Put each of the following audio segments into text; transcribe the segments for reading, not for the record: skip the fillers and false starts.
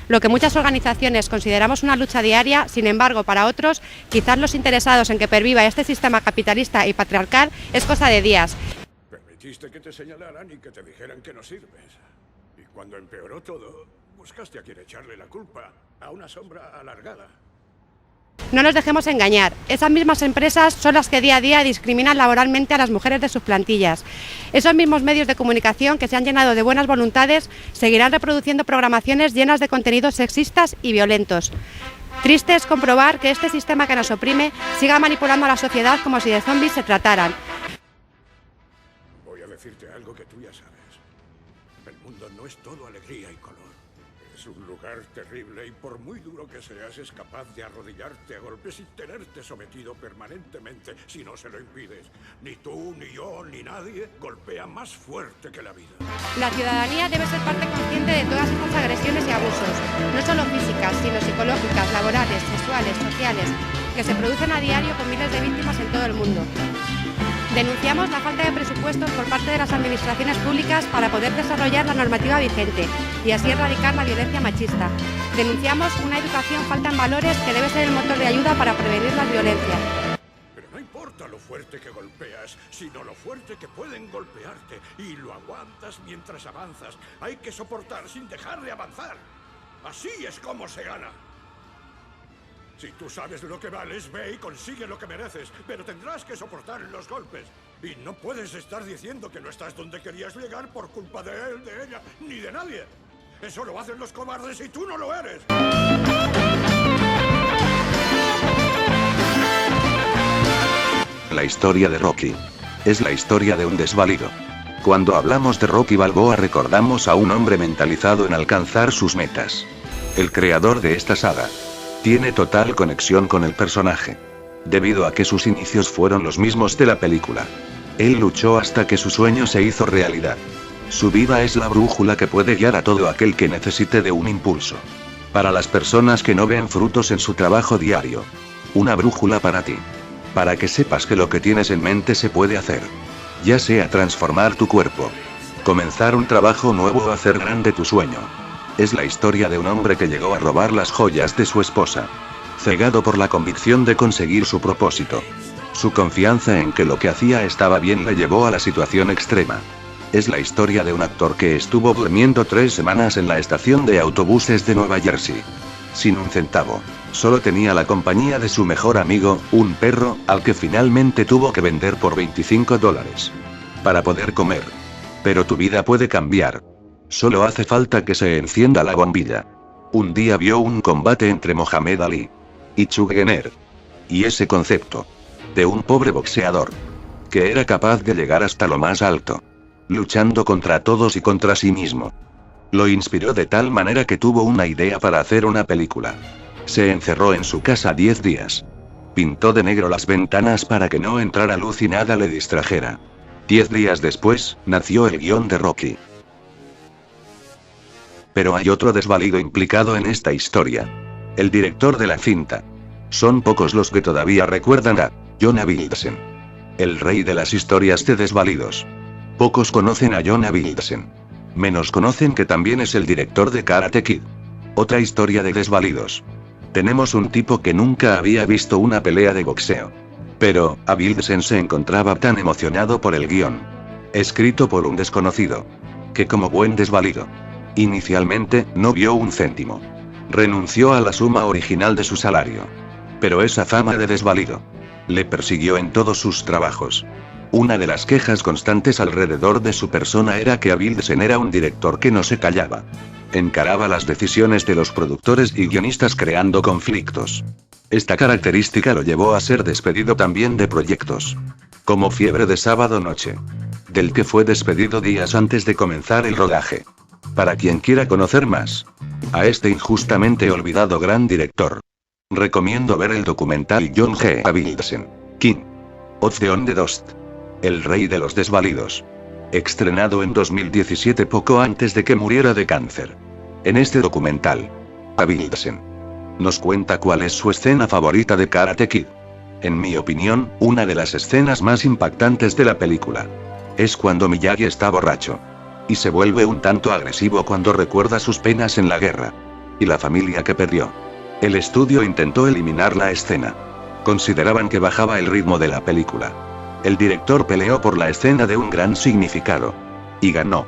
Lo que muchas organizaciones consideramos una lucha diaria, sin embargo, para otros, quizás los interesados en que perviva este sistema capitalista y patriarcal es cosa de días. Permitiste que te señalaran y que te dijeran que no sirves. Y cuando empeoró todo, buscaste a quien echarle la culpa, a una sombra alargada. No nos dejemos engañar, esas mismas empresas son las que día a día discriminan laboralmente a las mujeres de sus plantillas. Esos mismos medios de comunicación que se han llenado de buenas voluntades seguirán reproduciendo programaciones llenas de contenidos sexistas y violentos. Triste es comprobar que este sistema que nos oprime siga manipulando a la sociedad como si de zombies se trataran. Voy a decirte algo que tú ya sabes. El mundo no es todo alegría y color. Es un lugar terrible y por muy duro que seas, es capaz de arrodillarte a golpes y tenerte sometido permanentemente si no se lo impides. Ni tú, ni yo, ni nadie golpea más fuerte que la vida. La ciudadanía debe ser parte consciente de todas estas agresiones y abusos, no solo físicas, sino psicológicas, laborales, sexuales, sociales, que se producen a diario con miles de víctimas en todo el mundo. Denunciamos la falta de presupuestos por parte de las administraciones públicas para poder desarrollar la normativa vigente y así erradicar la violencia machista. Denunciamos una educación falta en valores que debe ser el motor de ayuda para prevenir la violencia. Pero no importa lo fuerte que golpeas, sino lo fuerte que pueden golpearte y lo aguantas mientras avanzas. Hay que soportar sin dejar de avanzar. Así es como se gana. Si tú sabes lo que vales, ve y consigue lo que mereces, pero tendrás que soportar los golpes. Y no puedes estar diciendo que no estás donde querías llegar por culpa de él, de ella, ni de nadie. Eso lo hacen los cobardes y tú no lo eres. La historia de Rocky. Es la historia de un desvalido. Cuando hablamos de Rocky Balboa recordamos a un hombre mentalizado en alcanzar sus metas. El creador de esta saga tiene total conexión con el personaje, debido a que sus inicios fueron los mismos de la película. Él luchó hasta que su sueño se hizo realidad. Su vida es la brújula que puede guiar a todo aquel que necesite de un impulso. Para las personas que no ven frutos en su trabajo diario. Una brújula para ti. Para que sepas que lo que tienes en mente se puede hacer. Ya sea transformar tu cuerpo, comenzar un trabajo nuevo o hacer grande tu sueño. Es la historia de un hombre que llegó a robar las joyas de su esposa, cegado por la convicción de conseguir su propósito. Su confianza en que lo que hacía estaba bien le llevó a la situación extrema. Es la historia de un actor que estuvo durmiendo 3 semanas en la estación de autobuses de Nueva Jersey. Sin un centavo. Solo tenía la compañía de su mejor amigo, un perro, al que finalmente tuvo que vender por $25. Para poder comer. Pero tu vida puede cambiar. Solo hace falta que se encienda la bombilla. Un día vio un combate entre Mohamed Ali y Chuck Jenner. Y ese concepto de un pobre boxeador que era capaz de llegar hasta lo más alto, luchando contra todos y contra sí mismo, lo inspiró de tal manera que tuvo una idea para hacer una película. Se encerró en su casa 10 días. Pintó de negro las ventanas para que no entrara luz y nada le distrajera. 10 días después, nació el guión de Rocky. Pero hay otro desvalido implicado en esta historia. El director de la cinta. Son pocos los que todavía recuerdan a John Avildsen, el rey de las historias de desvalidos. Pocos conocen a John Avildsen. Menos conocen que también es el director de Karate Kid. Otra historia de desvalidos. Tenemos un tipo que nunca había visto una pelea de boxeo. Pero, Avildsen se encontraba tan emocionado por el guión, escrito por un desconocido, que como buen desvalido, inicialmente, no vio un céntimo. Renunció a la suma original de su salario. Pero esa fama de desvalido le persiguió en todos sus trabajos. Una de las quejas constantes alrededor de su persona era que Avildsen era un director que no se callaba. Encaraba las decisiones de los productores y guionistas creando conflictos. Esta característica lo llevó a ser despedido también de proyectos como Fiebre de Sábado Noche, del que fue despedido días antes de comenzar el rodaje. Para quien quiera conocer más a este injustamente olvidado gran director, recomiendo ver el documental John G. Avildsen, King of the Dust, el rey de los desvalidos, estrenado en 2017 poco antes de que muriera de cáncer. En este documental, Avildsen nos cuenta cuál es su escena favorita de Karate Kid. En mi opinión, una de las escenas más impactantes de la película es cuando Miyagi está borracho y se vuelve un tanto agresivo cuando recuerda sus penas en la guerra. y la familia que perdió. El estudio intentó eliminar la escena. Consideraban que bajaba el ritmo de la película. El director peleó por la escena de un gran significado. Y ganó.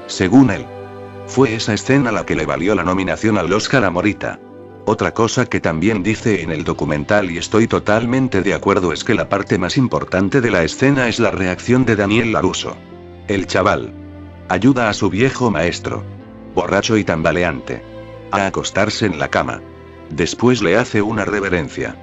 Según él, fue esa escena la que le valió la nominación al Oscar a Morita. Otra cosa que también dice en el documental y estoy totalmente de acuerdo es que la parte más importante de la escena es la reacción de Daniel LaRusso. El chaval ayuda a su viejo maestro, borracho y tambaleante, a acostarse en la cama. Después le hace una reverencia.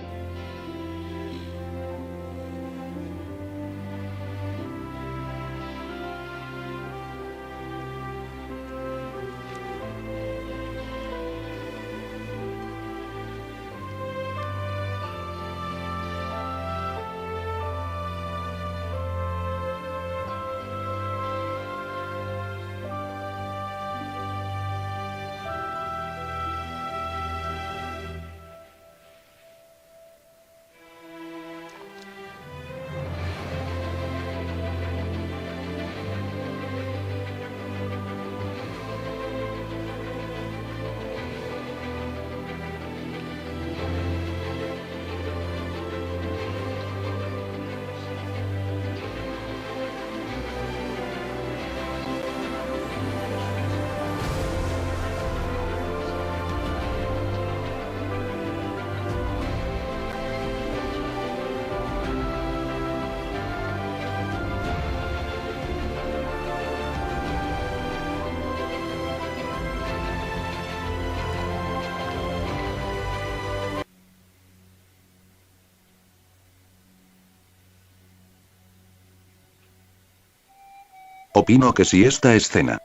Opino que si esta escena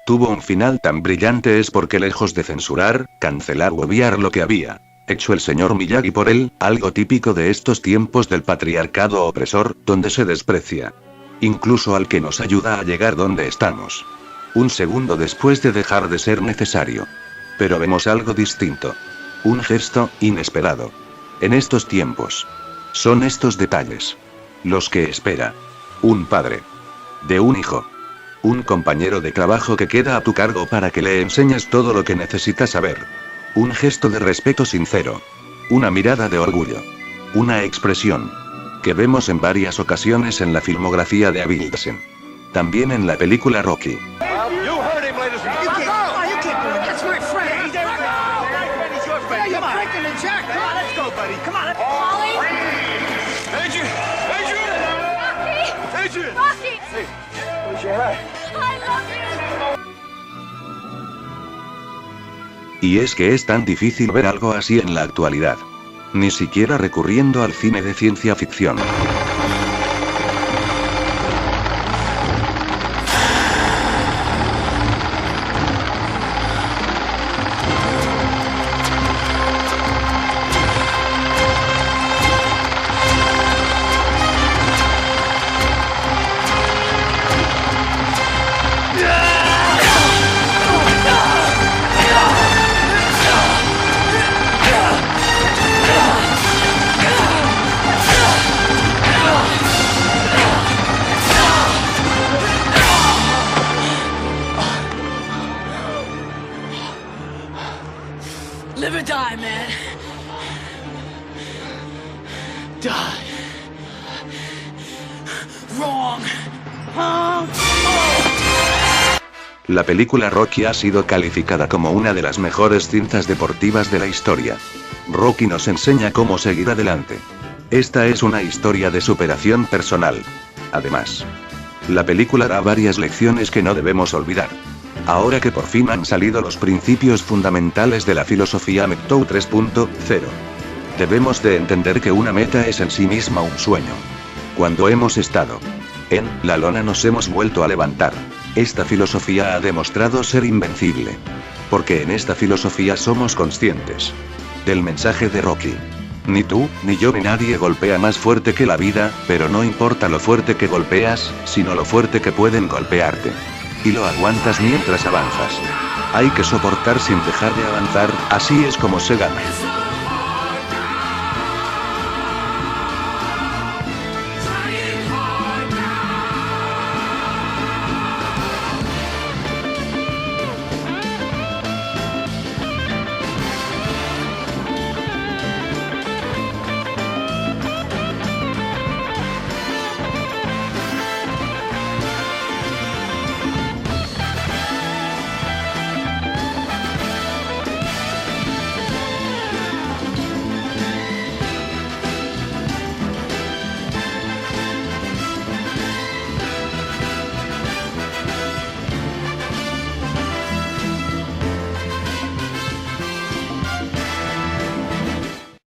tuvo un final tan brillante es porque lejos de censurar, cancelar u obviar lo que había hecho el señor Miyagi por él, algo típico de estos tiempos del patriarcado opresor, donde se desprecia incluso al que nos ayuda a llegar donde estamos. Un segundo después de dejar de ser necesario. Pero vemos algo distinto. Un gesto inesperado. En estos tiempos. Son estos detalles los que espera un padre de un hijo. Un compañero de trabajo que queda a tu cargo para que le enseñes todo lo que necesita saber. Un gesto de respeto sincero. Una mirada de orgullo. Una expresión que vemos en varias ocasiones en la filmografía de Avildsen. También en la película Rocky. Y es que es tan difícil ver algo así en la actualidad. Ni siquiera recurriendo al cine de ciencia ficción. Live or die, man. Die. Wrong. La película Rocky ha sido calificada como una de las mejores cintas deportivas de la historia. Rocky nos enseña cómo seguir adelante. Esta es una historia de superación personal. Además, la película da varias lecciones que no debemos olvidar. Ahora que por fin han salido los principios fundamentales de la filosofía METTOW 3.0. Debemos de entender que una meta es en sí misma un sueño. Cuando hemos estado en la lona nos hemos vuelto a levantar. Esta filosofía ha demostrado ser invencible. Porque en esta filosofía somos conscientes del mensaje de Rocky. Ni tú, ni yo ni nadie golpea más fuerte que la vida, pero no importa lo fuerte que golpeas, sino lo fuerte que pueden golpearte. Y lo aguantas mientras avanzas. Hay que soportar sin dejar de avanzar, así es como se gana.